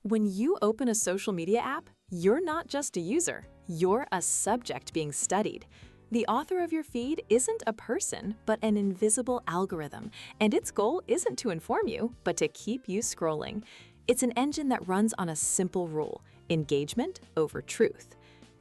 When you open a social media app, you're not just a user, you're a subject being studied. The author of your feed isn't a person, but an invisible algorithm, and its goal isn't to inform you, but to keep you scrolling. It's an engine that runs on a simple rule: engagement over truth.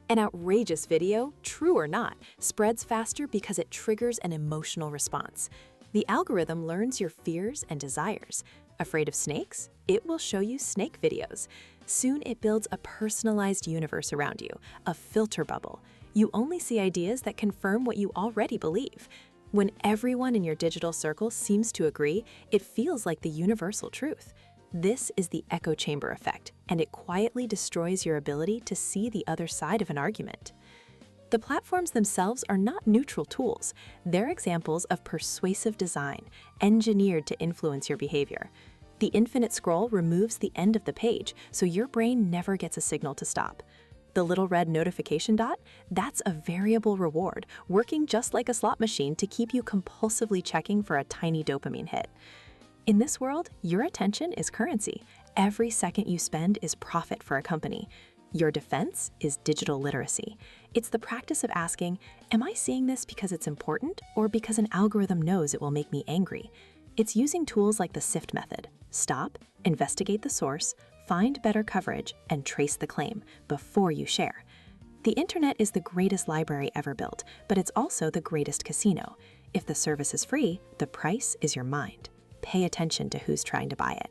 An outrageous video, true or not, spreads faster because it triggers an emotional response. The algorithm learns your fears and desires. Afraid of snakes? It will show you snake videos. Soon it builds a personalized universe around you, a filter bubble. You only see ideas that confirm what you already believe. When everyone in your digital circle seems to agree, it feels like the universal truth. This is the echo chamber effect, and it quietly destroys your ability to see the other side of an argument. The platforms themselves are not neutral tools. They're examples of persuasive design, engineered to influence your behavior. The infinite scroll removes the end of the page, so your brain never gets a signal to stop. The little red notification dot? That's a variable reward, working just like a slot machine to keep you compulsively checking for a tiny dopamine hit. In this world, your attention is currency. Every second you spend is profit for a company. Your defense is digital literacy. It's the practice of asking, am I seeing this because it's important or because an algorithm knows it will make me angry? It's using tools like the SIFT method. Stop, investigate the source, find better coverage, and trace the claim before you share. The internet is the greatest library ever built, but it's also the greatest casino. If the service is free, the price is your mind. Pay attention to who's trying to buy it.